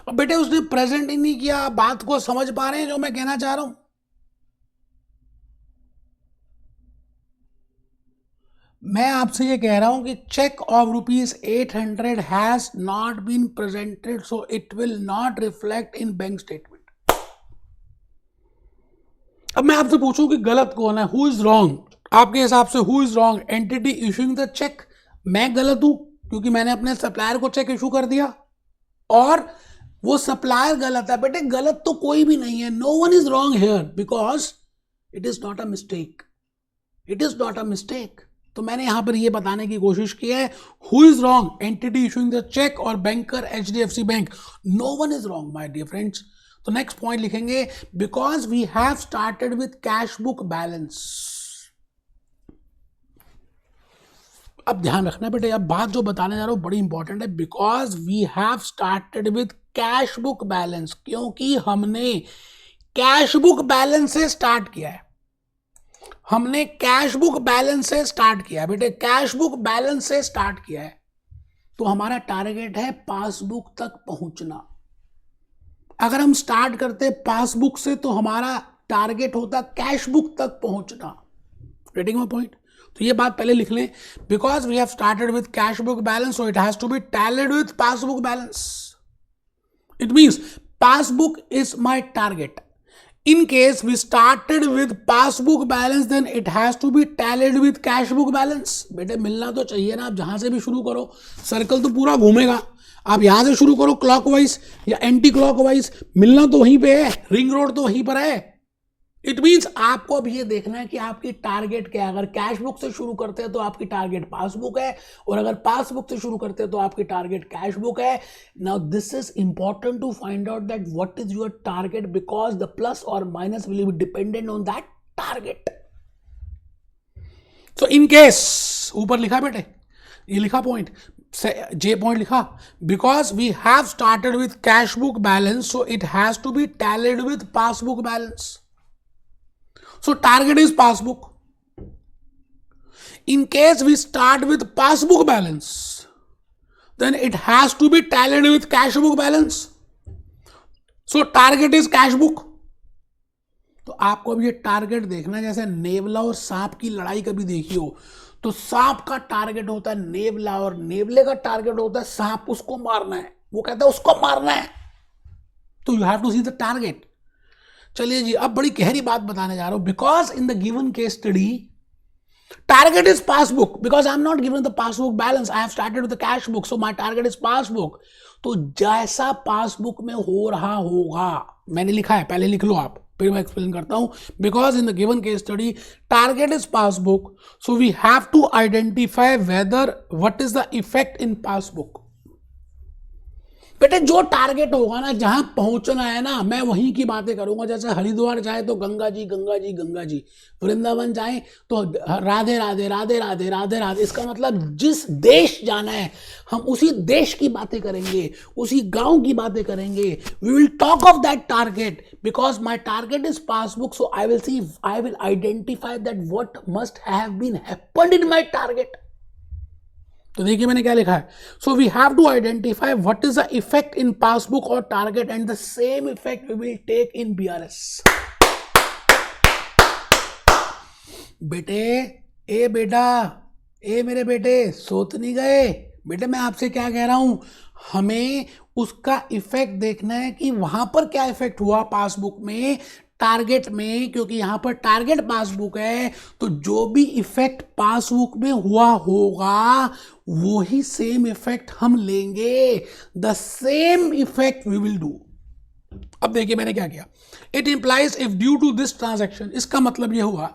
अब बेटे उसने प्रेजेंट ही नहीं किया। बात को समझ पा रहे हैं जो मैं कहना चाह रहा हूं? मैं आपसे ये कह रहा हूं कि cheque of ₹800 has not been presented, so it will not reflect in bank statement. अब मैं आपसे पूछूं कि गलत कौन है, हु इज रॉन्ग? आपके हिसाब से who is wrong? Entity issuing the cheque, मैं गलत हूं क्योंकि मैंने अपने सप्लायर को चेक इशू कर दिया, और वो सप्लायर गलत है? बेटे गलत तो कोई भी नहीं है, no one is wrong here because it is not a mistake, it is not a mistake. तो मैंने यहां पर ये बताने की कोशिश की है, who is wrong, entity issuing the cheque और banker HDFC bank? No one is wrong my dear friends. तो नेक्स्ट पॉइंट लिखेंगे, because we have started with cash book balance. अब ध्यान रखना बेटे, अब बात जो बताने जा रहा हूं बड़ी इंपॉर्टेंट है। Because we have started with cash book balance, क्योंकि हमने कैश बुक बैलेंस से स्टार्ट किया है, हमने कैश बुक बैलेंस से स्टार्ट किया है बेटे, कैश बुक बैलेंस से स्टार्ट किया है। तो हमारा टारगेट है पासबुक तक पहुंचना। अगर हम स्टार्ट करते पासबुक से तो हमारा टारगेट होता कैश बुक तक पहुंचना। Getting my point? तो ये बात पहले लिख लें, because we have started with cash book balance so it has to be tallied with passbook balance. It means passbook is my target. In case we started with passbook balance, then it has to be tallied with cash book balance. बेटे मिलना तो चाहिए ना, आप जहां से भी शुरू करो सर्कल तो पूरा घूमेगा। आप यहां से शुरू करो क्लॉकवाइज या एंटी क्लॉकवाइज, मिलना तो वहीं पे है, रिंग रोड तो वहीं पर है। इट मीन्स आपको अब ये देखना है कि आपकी टारगेट क्या है। अगर कैश बुक से शुरू करते हैं तो आपकी टारगेट पासबुक है, और अगर पासबुक से शुरू करते हैं तो आपकी टारगेट कैश बुक है। Now this is important to find out that what is your target, because the plus और minus will be dependent on that target. So in case, ऊपर लिखा बेटे, ये लिखा पॉइंट, जे पॉइंट लिखा, because we have started with cash book balance so it has to be tallied with passbook balance. So target is passbook. In case we start with passbook balance, then it has to be tallied with cash book balance. So target is cash book. तो आपको अब ये target देखना है, जैसे नेवला और सांप की लड़ाई कभी देखी हो तो सांप का टारगेट होता है नेवला और नेवले का टारगेट होता है सांप, उसको मारना है, वो कहता है उसको मारना है। तो you have to see the target. चलिए जी, अब बड़ी गहरी बात बताने जा रहा हूं। Because in the given case study target is passbook, because I am not given the passbook balance, I have started with the cash book, so my target is passbook. तो जैसा पासबुक में हो रहा होगा, मैंने लिखा है, पहले लिख लो आप, फिर मैं एक्सप्लेन करता हूं। Because in the given case study target is passbook, so we have to identify whether what is the effect in passbook. बेटे जो टारगेट होगा ना, जहां पहुंचना है ना, मैं वहीं की बातें करूंगा। जैसे हरिद्वार जाए तो गंगा जी गंगा जी गंगा जी, वृंदावन जाए तो राधे राधे राधे राधे राधे राधे। इसका मतलब जिस देश जाना है हम उसी देश की बातें करेंगे, उसी गांव की बातें करेंगे। We will talk of that target because my target is passbook, so I will see, I will identify that what must have been happened in my target. तो देखिए मैंने क्या लिखा है, so we have to identify what is the effect in passbook और target, and the same effect we will take in BRS. बेटे, ए बेटा, ए मेरे बेटे, सोच नहीं गए बेटे? मैं आपसे क्या कह रहा हूं, हमें उसका इफेक्ट देखना है कि वहां पर क्या इफेक्ट हुआ पासबुक में, टारगेट में, क्योंकि यहां पर टारगेट पासबुक है। तो जो भी इफेक्ट पासबुक में हुआ होगा वो ही सेम इफेक्ट हम लेंगे, the same effect we will do. अब देखिए मैंने क्या किया, it implies if due to this transaction, इसका मतलब यह हुआ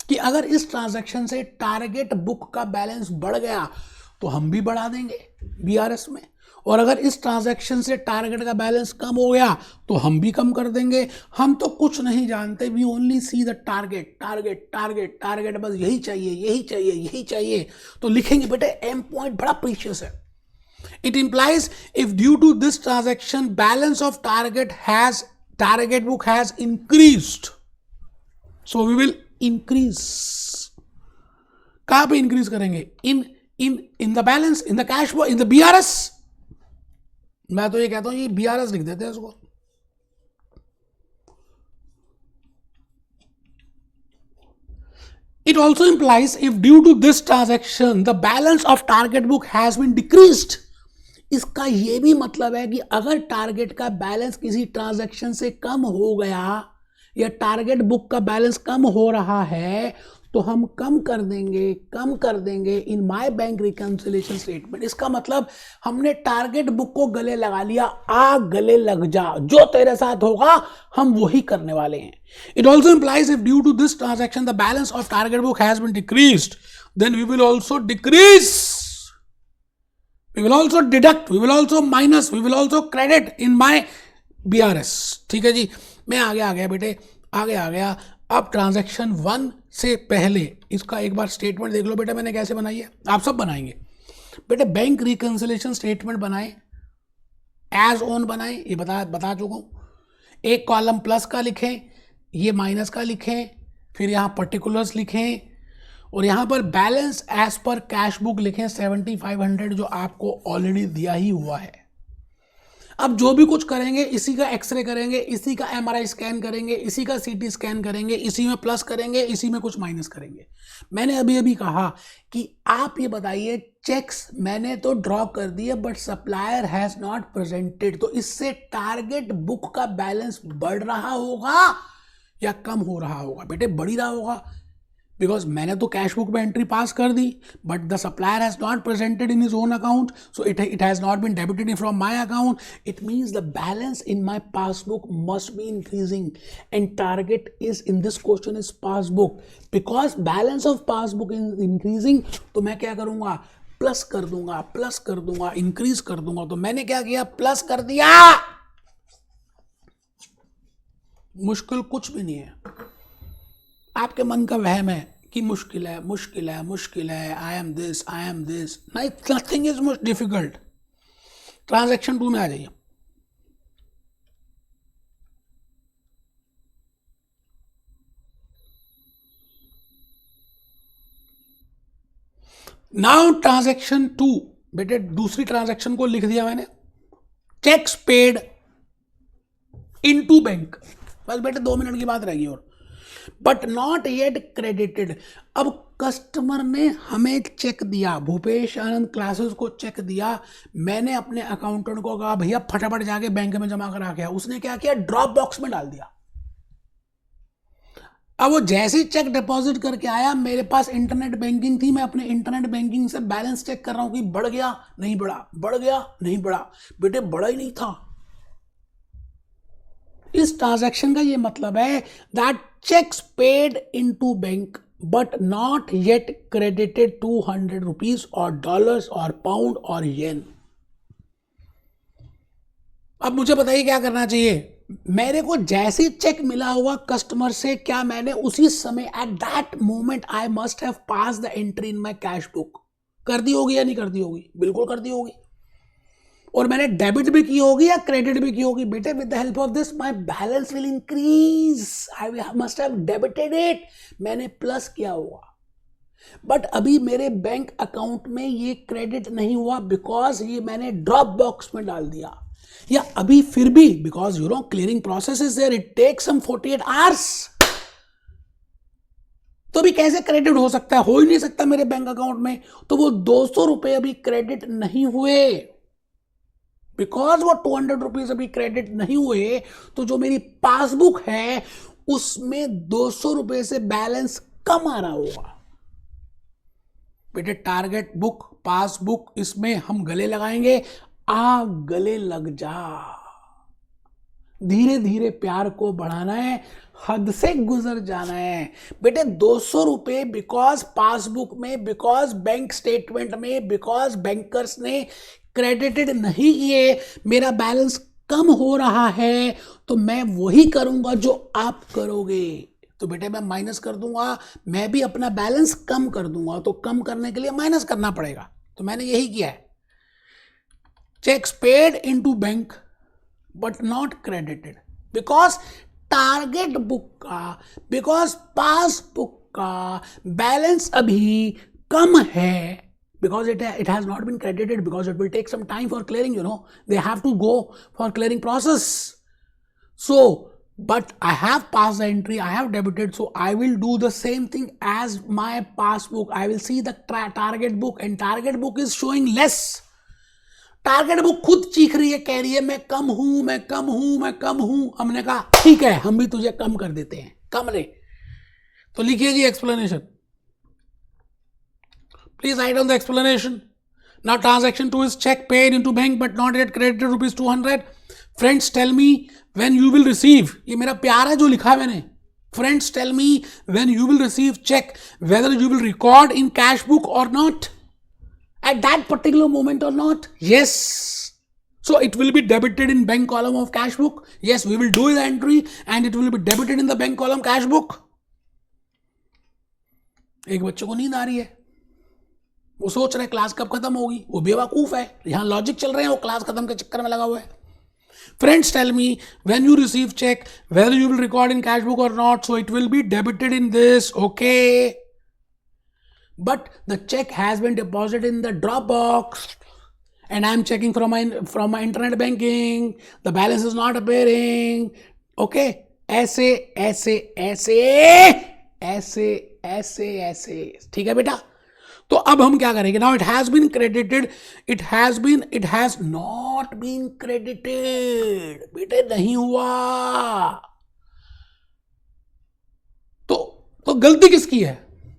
कि अगर इस ट्रांजैक्शन से टारगेट बुक का बैलेंस बढ़ गया तो हम भी बढ़ा देंगे बीआरएस में, और अगर इस ट्रांजैक्शन से टारगेट का बैलेंस कम हो गया तो हम भी कम कर देंगे। हम तो कुछ नहीं जानते, we only see the target target target target, बस यही चाहिए यही चाहिए यही चाहिए। तो लिखेंगे बेटे, एम पॉइंट बड़ा प्रीशियस है। It implies if due to this transaction balance of target book has increased, so we will increase. कहां पे इंक्रीज करेंगे? In the balance, in the cash, in the BRS. मैं तो ये कहता हूँ ये BRS लिख देते हैं इसको। It also implies if due to this transaction the balance of target book has been decreased. इसका ये भी मतलब है कि अगर टारगेट का बैलेंस किसी ट्रांजैक्शन से कम हो गया या टारगेट बुक का बैलेंस कम हो रहा है तो हम कम कर देंगे in my bank reconciliation statement. इसका मतलब हमने टारगेट बुक को गले लगा लिया, आ गले लग जा, जो तेरे साथ होगा हम वही करने वाले हैं। It also implies if due to this transaction the balance of target book has been decreased then we will also decrease, we will also deduct, we will also minus, we will also credit in my BRS। ठीक है जी, मैं आगे आ गया बेटे, आगे आ गया। अब transaction 1 से पहले इसका एक बार स्टेटमेंट देख लो बेटा मैंने कैसे बनाई है, आप सब बनाएंगे बेटे। बैंक रिकंसिलिएशन स्टेटमेंट बनाए, एज ऑन बनाए, ये बता चुका हूं। एक कॉलम प्लस का लिखें, ये माइनस का लिखें, फिर यहाँ पर्टिकुलर्स लिखें और यहाँ पर balance as per cash book लिखें 7500 जो आपको ऑलरेडी दिया ही हुआ है। अब जो भी कुछ करेंगे इसी का एक्सरे करेंगे, इसी का MRI स्कैन करेंगे, इसी का CT स्कैन करेंगे, इसी में प्लस करेंगे, इसी में कुछ माइनस करेंगे। मैंने अभी कहा कि आप ये बताइए चेक्स मैंने तो ड्रॉ कर दिए but supplier has not presented, तो इससे टारगेट बुक का बैलेंस बढ़ रहा होगा या कम हो रहा होगा? बेटे बढ़ ही रहा होगा, बिकॉज मैंने तो कैश बुक में एंट्री पास कर दी but the supplier has not presented in his own account, so it has not been debited from my account. It means the balance in my passbook must be increasing and target is in this question is passbook. Because balance of passbook is increasing तो मैं क्या करूंगा, plus कर दूंगा, increase कर दूंगा। तो मैंने क्या किया, प्लस कर दिया। मुश्किल कुछ भी नहीं है, आपके मन का वहम है कि मुश्किल है, I am this, nothing is most difficult. Transaction 2 में आ जाइए। नाउ ट्रांजैक्शन 2 बेटे, दूसरी ट्रांजैक्शन को लिख दिया मैंने, चेक्स पेड इनटू बैंक। बस बेटे 2 मिनट की बात रहेगी और बट नॉट येट क्रेडिटेड। अब कस्टमर ने हमें चेक दिया, भूपेश आनंद क्लासेस को चेक दिया, मैंने अपने अकाउंटेंट को कहा भैया फटाफट जाके बैंक में जमा करा के, उसने क्या किया, ड्रॉप बॉक्स में डाल दिया। अब वो जैसे ही चेक डिपॉजिट करके आया, मेरे पास इंटरनेट बैंकिंग थी, मैं अपने इंटरनेट बैंकिंग से बैलेंस चेक कर रहा हूं कि बढ़ गया नहीं बढ़ा, बढ़ गया नहीं बढ़ा। बेटे बढ़ा ही नहीं था। इस ट्रांजैक्शन का ये मतलब है that checks paid into bank but not yet credited 200 rupees और डॉलर्स और पाउंड और येन। अब मुझे बताइए क्या करना चाहिए। मेरे को जैसे चेक मिला हुआ कस्टमर से, क्या मैंने उसी समय at that moment I must have pass the entry in my cash book कर दी होगी या नहीं कर दी होगी? बिल्कुल कर दी होगी। और मैंने डेबिट भी की होगी या क्रेडिट भी की होगी। बेटे with the help of this my balance will increase, I must have debited it, मैंने प्लस किया होगा। बट अभी मेरे बैंक अकाउंट में ये क्रेडिट नहीं हुआ बिकॉज ये मैंने ड्रॉप बॉक्स में डाल दिया, या अभी फिर भी because you know clearing process is there, it takes some 48 hours. तो भी कैसे क्रेडिट हो सकता है? हो ही नहीं सकता मेरे बैंक अकाउंट में। तो वो 200 रुपए अभी क्रेडिट नहीं हुए, बिकॉज वो 200 रुपीज अभी क्रेडिट नहीं हुए, तो जो मेरी पासबुक है उसमें 200 रुपए से बैलेंस कम आ रहा होगा। बेटे टारगेट बुक, पासबुक, इसमें हम गले लगाएंगे, आ गले लग जा। धीरे धीरे प्यार को बढ़ाना है, हद से गुजर जाना है। बेटे 200 रुपए बिकॉज पासबुक में, बिकॉज बैंक स्टेटमेंट में, बिकॉज बैंकर्स ने क्रेडिटेड नहीं किए, मेरा बैलेंस कम हो रहा है, तो मैं वही करूंगा जो आप करोगे। तो बेटे मैं माइनस कर दूंगा, मैं भी अपना बैलेंस कम कर दूंगा। तो कम करने के लिए माइनस करना पड़ेगा, तो मैंने यही किया है। Checks paid into bank but not credited because target book का, बिकॉज पासबुक का बैलेंस अभी कम है, because it has not been credited, because it will take some time for clearing, you know, they have to go for clearing process. So, but I have passed the entry, I have debited, so I will do the same thing as my passbook. I will see the target book, and target book is showing less. Target book खुद चीख रही है, कह रही है मैं कम हूं, मैं कम हूं, मैं कम हूं. हमने कहा ठीक है, हम भी तुझे कम कर देते हैं, कम रे. तो लिखिए जी explanation. Please write on the explanation. Now transaction 2 is check paid into bank but not yet credited ₹200. Friends tell me when you will receive. ये मेरा प्यार है जो लिखा है मैंने. Friends tell me when you will receive check, whether you will record in cash book or not at that particular moment or not. Yes, so it will be debited in bank column of cash book. Yes, we will do the entry and it will be debited in the bank column cash book. एक बच्चे को नींद आ रही है, वो सोच रहा है क्लास कब खत्म होगी. वो बेवकूफ है, यहां लॉजिक चल रहे हैं, वो क्लास खत्म के चक्कर में लगा हुआ है. Friends tell me when you receive check whether you will record in cash book or not, so it will be debited in this. Okay, but the check has been deposited in the drop box and I am checking from my internet banking, the balance is not appearing. Okay, ऐसे ऐसे ऐसे ऐसे ऐसे ऐसे. ठीक है बेटा. तो अब हम क्या करेंगे. Now it has been credited, it has not been credited. बेटे नहीं हुआ. तो गलती किसकी है.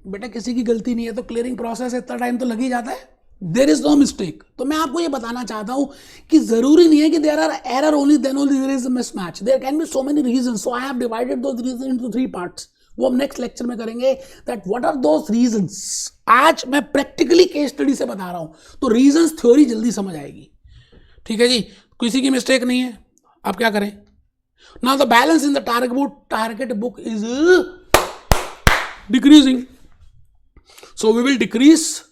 बेटा किसी की गलती नहीं है. तो क्लियरिंग प्रोसेस इतना टाइम तो लग ही जाता है. There is no mistake. तो मैं आपको ये बताना चाहता हूं कि जरूरी नहीं है कि there are error only then only there is a mismatch. There can be so many reasons. So I have divided those reasons into 3 parts. वो हम नेक्स्ट लेक्चर में करेंगे that what are those reasons. आज मैं practically case study से बता रहा हूं, तो रीजंस थ्योरी जल्दी समझ आएगी. ठीक है जी, किसी की मिस्टेक नहीं है. अब क्या करें. Now the balance in the target book is decreasing, so we will decrease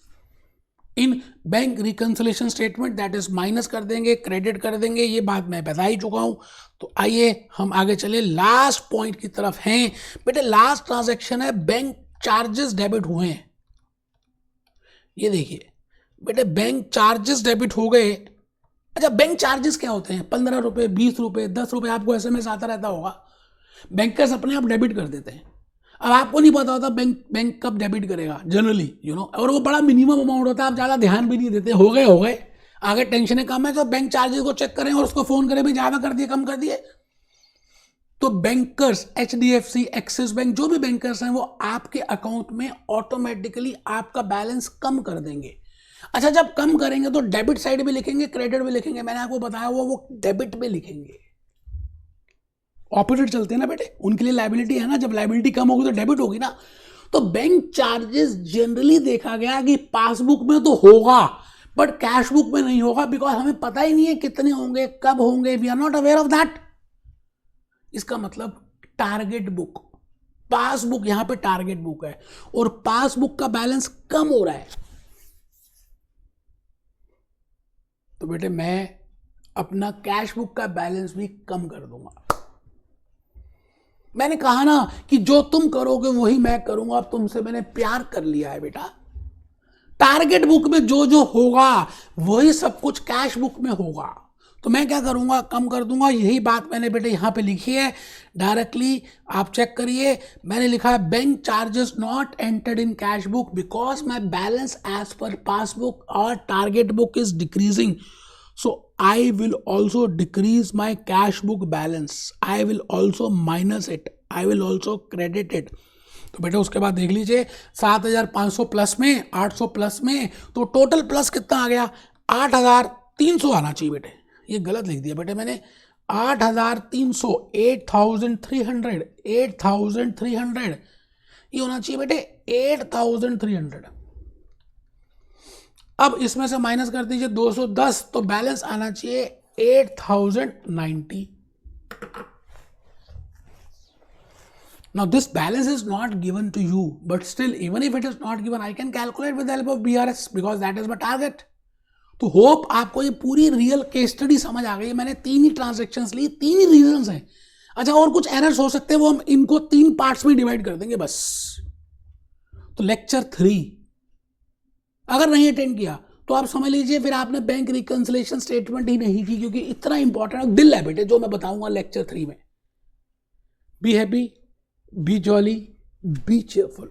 in bank reconciliation statement, that is minus कर देंगे, क्रेडिट कर देंगे. ये बात मैं बता ही चुका हूं. तो आइए हम आगे चले, लास्ट पॉइंट की तरफ हैं. बेटे लास्ट ट्रांजैक्शन है, बैंक चार्जेस डेबिट हुए हैं. ये देखिए बेटे, बैंक चार्जेस डेबिट हो गए. अच्छा, बैंक चार्जेस क्या होते हैं. 15 रुपए, 20 रुपए, 10 रुपए, आपको SMS आता रहता होगा. बैंकर्स अपने आप डेबिट कर देते हैं. अब आपको नहीं पता होता बैंक कब डेबिट करेगा जनरली, यू नो, और वो बड़ा मिनिमम अमाउंट होता है, आप ज़्यादा ध्यान भी नहीं देते. हो गए आगे टेंशन कम है तो बैंक चार्जेस को चेक करें और उसको फोन करें, भी ज़्यादा कर दिए, कम कर दिए. तो बैंकर्स, HDFC, एक्सिस बैंक, जो भी बैंकर्स हैं वो आपके अकाउंट में ऑटोमेटिकली आपका बैलेंस कम कर देंगे. अच्छा, जब कम करेंगे तो डेबिट साइड भी लिखेंगे, क्रेडिट भी लिखेंगे. मैंने आपको बताया वो डेबिट में लिखेंगे. ऑपोजिट चलते हैं ना बेटे, उनके लिए लायबिलिटी है ना. जब लायबिलिटी कम होगी तो डेबिट होगी ना. तो बैंक चार्जेस जनरली देखा गया कि पासबुक में तो होगा बट कैश बुक में नहीं होगा, बिकॉज हमें पता ही नहीं है कितने होंगे, कब होंगे. We are not aware of that. इसका मतलब टारगेट बुक, पासबुक, यहां पे टारगेट बुक है और पासबुक का बैलेंस कम हो रहा है. तो बेटे मैं अपना कैश बुक का बैलेंस भी कम कर दूंगा. मैंने कहा ना कि जो तुम करोगे वही मैं करूंगा. अब तुमसे मैंने प्यार कर लिया है बेटा. टारगेट बुक में जो जो होगा वही सब कुछ कैश बुक में होगा. तो मैं क्या करूंगा, कम कर दूंगा. यही बात मैंने बेटे यहां पे लिखी है डायरेक्टली, आप चेक करिए. मैंने लिखा है bank charges not entered in cash book because my balance as per passbook और target book is decreasing. So I will also decrease my cash book balance. I will also minus it. I will also credit it. तो बेटा उसके बाद देख लीजिए 7,500 plus में, 800 plus में, तो टोटल प्लस कितना आ गया, 8,300 आना चाहिए बेटे. ये गलत लिख दिया बेटे मैंने. 8,300, 8,300, 8,300 ये होना चाहिए बेटे 8,300. अब इसमें से माइनस कर दीजिए 210, तो बैलेंस आना चाहिए 8,090. Now this balance is not given to you, but still even if it is not given, I can calculate with the help of BRS because that is my target. तो hope आपको ये पूरी real case study समझ आ गई. मैंने 3 ही transactions ली, 3 ही reasons हैं. अच्छा, और कुछ एरर्स हो सकते हैं, वो हम इनको 3 पार्ट्स में डिवाइड कर देंगे बस. तो लेक्चर 3 अगर नहीं अटेंड किया तो आप समझ लीजिए फिर आपने बैंक रिकंसिलिएशन स्टेटमेंट ही नहीं की, क्योंकि इतना इंपॉर्टेंट दिल है बेटे जो मैं बताऊंगा लेक्चर 3 में। Be happy, B jolly, B cheerful.